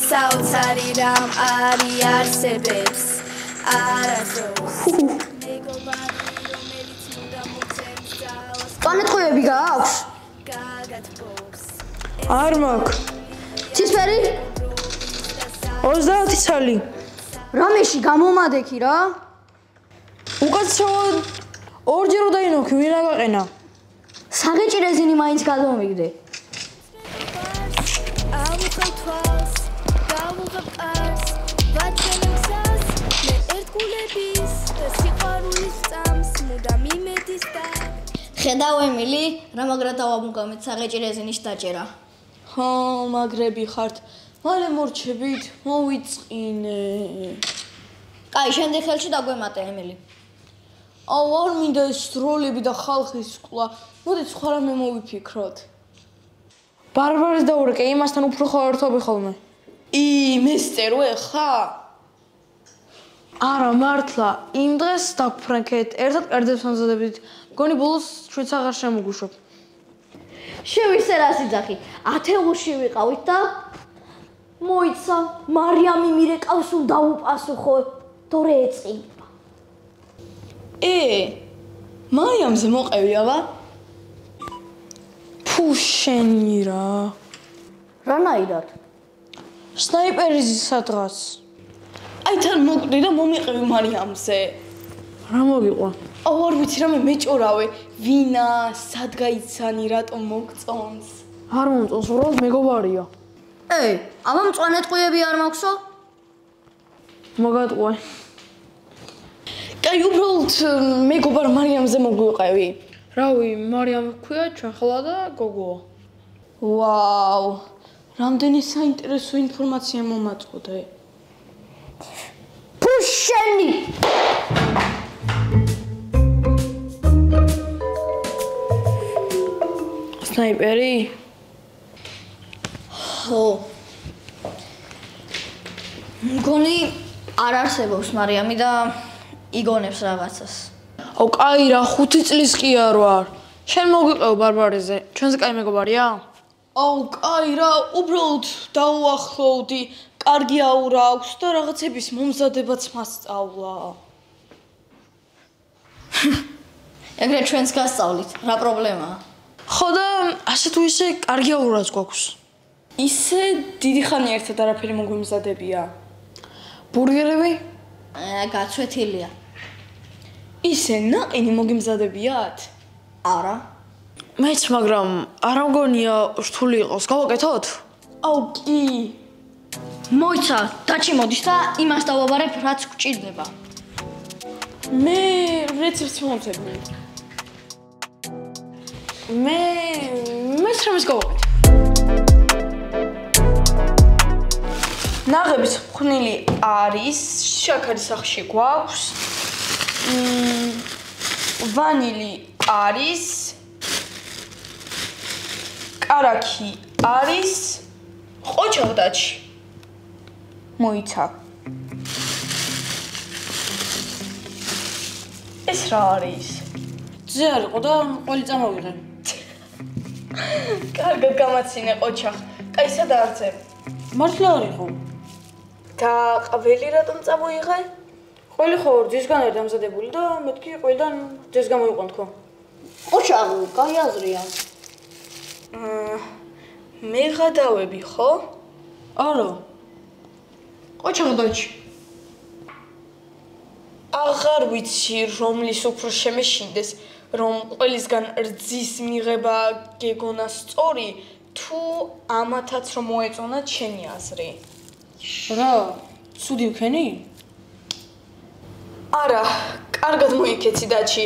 საოცარი რამ არი არსებებს არასდროს მეგობარი რომელიც უნდა მოგცემს ძალას განეთხოვები გააქვს გაგათბობს არ მაქვს ცისფერი 30 ცალი რამეში გამომადექი რა უკაცრავად ორჯერ დაინოქი ვინ აგაყენა საღეჭი რეზინი მაინც გადმომიგდე ხედავ ემილი რა მაგრათა ვამუგამეთ საღეჭი რეზინის დაჭერა ხო მაგრები ხართ მალე მორჩებით მოვიწყინე კაი შემდეგ ხელში დაგვემატე ემილი აუ არ მინდა ეს როლები და ხალხის სკლა მოდით სხვა რამე მოვიფიქროთ ბარბარეს დაურეკე იმასთან უფრო ხარtovი ხოლმე მესტერვე ხა არა მართლა იმ დღეს დაგფრენქეთ ერთად კერძებს ამზადებით მგონი ბოლოს ჩვენც აღარ შემოგუშვებ შევისე რა სიძახი ათეულში ვიყავით და მოიცა მარიამი მირეკავს უ დაუპასუხო თორე ეწყინება მარიამზე მოყევიავა ფუშენი რა რანაირად სნაიპერის სადღაც აი თან მოკვდი და მომიყევი მარიამზე რა მოგიყვა აუ არ ვიცი რამე მეჭორავე ვინა სად გაიცანი რატომ მოგწონს არ მომწონს უბრალოდ მეგობარია ამა მწვანეთყვიები არ მაქვსო მოგატყვე კაი უბრალოდ მეგობარ მარიამზე მოგვიყევი რავი მარიამ ქვია ჩვენ ხელა და გოგოა ვაუ რამდენი საინტერესო ინფორმაცია მომაწოდე ფუშენი სნაიპერი ხო მგონი არ არსებობს მარიამი და იგონებს რაღაცას აუ კაი რა 5 წლის კი არ ვარ შენ მოგვიყევ ბარბარეზე ჩვენზე კაი მეგობარია აუ კაი რა უბრალოდ დაუახლოვდი კარგი აურა აქვს და რაღაცების მომზადებაც მასწავლა ეგრე ჩვენს გასწავლით რა პრობლემაა ხო და ასე თუ ისე კარგი აურაც გვაქვს ისე დიდი ხანი ერთად არაფერი მოგვიმზადებია ბურგერები გაცვეთილია ისე ნაყინი მოგიმზადებიათ არა მეც მაგრამ არ მგონია რთული იყოს გავაკეთოთ აუ კი მოიცა დაჩი მოდის და იმას დავაბარებ რაც გვჭირდება მე რეცეპტს მომწევი მეც რამეს გავაკეთე ნაღების მხნილი არის შაქარის სახში გვაქვს ვანილი არის კარაქი არის ყოჩაღდაჩი მოიცა ეს რა არის ზე არ იყო და ყველი წამოვიღე კარგად გამაცინე ყოჩაღ კაი სად არცე მართლა არ იყო და ყველი რატომ წამოიღე ყველი ხო ძისგან არ დამზადებული და მეთქი ყველიდან ძეს გამოიყვან თქო ყოჩაღი კაი აზრია მე გადავები ხო არა ყოჩაღდაჩი აღარ ვიცი რომლის უფრო შემეშინდეს რომ ყველისგან რძის მიღება გეგონა სწორი თუ ამათაც რომ მოეწონა ჩემი აზრი რა ცუდი ვქენი არა კარგად მოიქეცი დაჩი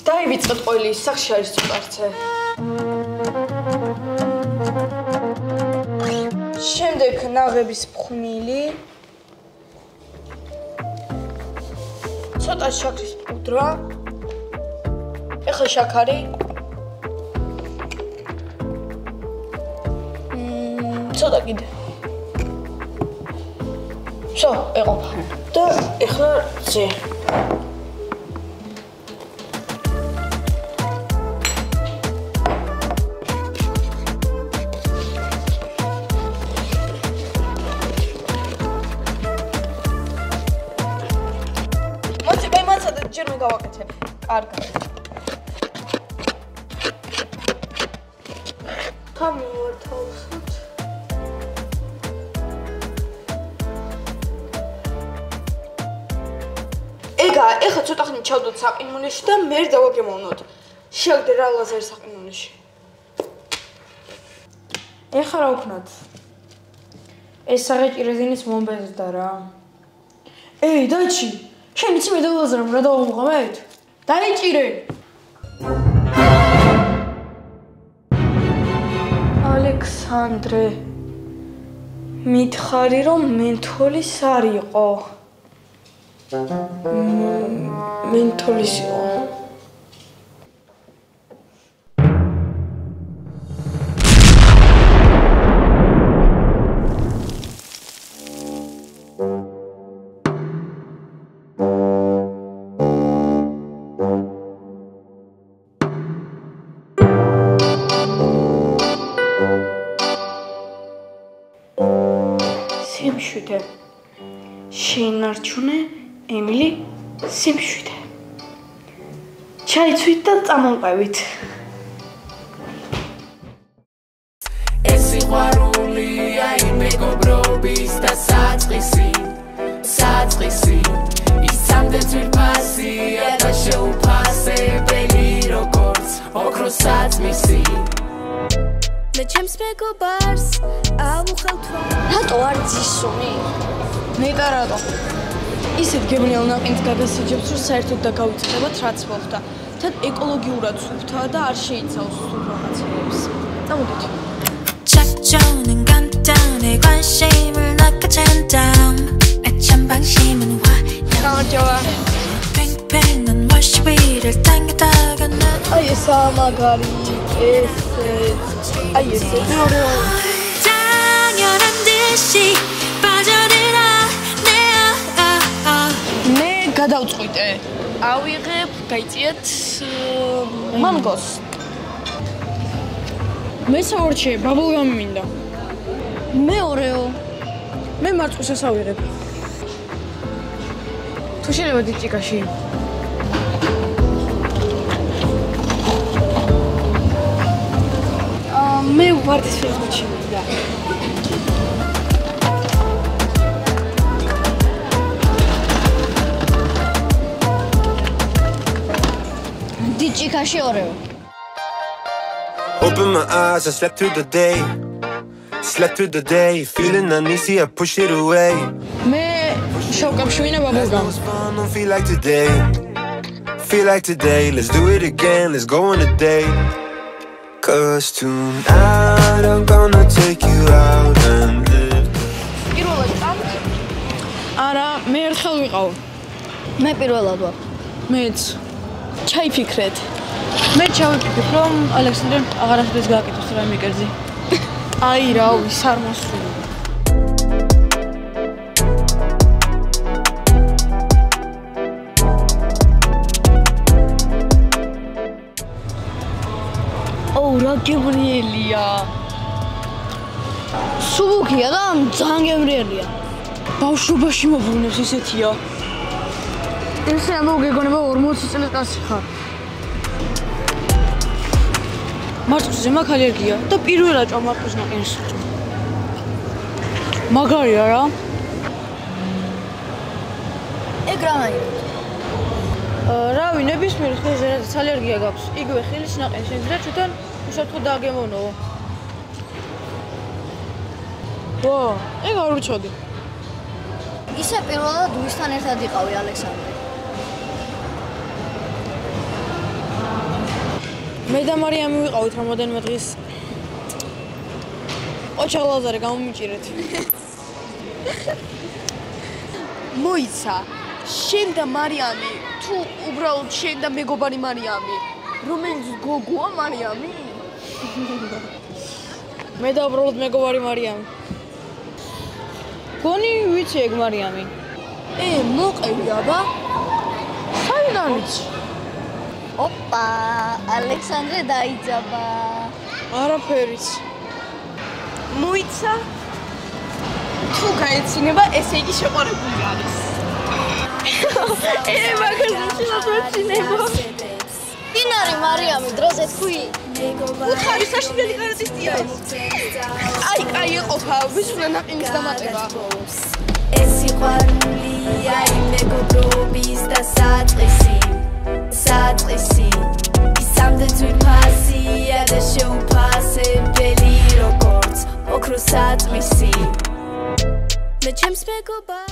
დაივიწყეთ ყველი სახში არის წარცე შემდეგ ნაღების ფხვნილი ცოტა შაქრის პუდრა ეხლა შაქარი ცოტა კიდე всё ეყოფა და ეხლა ზე ჯერმე გავაკეთე. კარგად. გამოვართავსოთ. ეგა, ეხლა ცოტა ხნით ჩავდოთ საყინულში და მე დავაგემოვნოთ. შევდე რა ლაზერი საყინულში. ეხლა რა ვქნათ? ეს საღეჭი რეზინის მომბეზდა რა. ეი, დაჩი. შენ იცი მე დავაზრებ რა დავამღამეთ? დაიჭირე. ალექსანდრე. მითხარი რომ მენთოლის არ იყო. მენთოლის იყო. სიმშვიდე. შენარჩუნე ემილი სიმშვიდე. ჩაიცვით და წამოვყევით. ეს სიყვარულია იმ მეგობრობის და საწყისი ისამდე ძვირფასია და შეუფასებელი როგორც ოქროს საწმისი მე ჩემს მეგობარს ავუხავთვა რატო არ ძისუნი? ნეტა რატო? ისეთ გემრიელ ნაყინს გაგასაჯებს რომ საერთოდ და გავიწყდებათ რაც მოხდა. თან ეკოლოგიურად სუფთაა და არ შეიცავს სულ რაღაცებს. წამოდით. 작전은 간단해 관심을 낚아챈 다음 애찬 방심은 와 강아지와 팽팽한 워시 위를 당기다가 난 아예 사마가리 에세 당연한 듯이 빠져들어 네 გადავწყვიტე ავიღებ გაიწიეთ მანგოს მესაურჩე ბაბულგამი მინდა მეორეო. მე მარწყვისას ავიღებ თუ შეიძლება დიჭიკაში მე ვარდის ფეხბურთში მინდა დიჭიკაში ორეო. Open my eyes, I slept through the day, feeling uneasy, I push it away. მე შავკապშვინა ბაბულგამ Was fun, don't feel like today, let's do it again, let's go on a date. Cause tonight I'm gonna take you out and live. პირველად წამთ არა მე ერთხელ ვიყავ მე პირველად ვარ. მეც ჩაიფიქრეთ მე ჩავიფიქრე რომ ალექსანდრე აღარასოდეს გააკეთოს რაიმე კერძი აი რავი სარმოსული ოუ რა გემრიელია სუბუქია და ძალიან გემრიელია. ბავშვობაში მოbrunებს ისეთია ესე ამოგეგონება 40 წლის კაცი ხარ მარწყვზე მაქვს ალერგია და პირველად ჭამაკუს ნაყინს მაგარია რა ეგ რამაია? რავი ნებისმიერ ხეზე რაც ალერგია გაქვს იგივე ხილის ნაყინს შეიძლება ჩვენთან უშავთხო დააგემოვნო ვა ეგ არ ვიცოდი ისე პირველად ვისთან ერთად იყავი ალექსანდრე. მე და მარიამი ვიყავით რამოდენიმე დღის ოჩაღლაზარე გამომიჭირეთ მოიცა შენ და მარიამი თუ უბრალოდ შენ და მეგობარი მარიამი რომელიც გოგოა მარიამი მე და უბრალოდ მეგობარი მარიამი გონი ვიცი ეგ მარიამი მოყევი აბა საიდან ვიცი ოპა, ალექსანდრე დაიძაბა. არაფერიც. მოიცა თუ გაეცინება, ესე იგი შეყვარებული არის. მაგაზინში ვაცინებო. დინარი მარიამი დროზე თქვი. უთხარი საშინელი კარატისტია ეს. აი ეყოფა ვისურა ნაყინის დამატება. ეს სიყვარულია მეგობრობის და საწყისი ისამდე ძვირფასია და შეუფასებელი როგორც ოქროს აწმისი მე ჩემს მეგობარ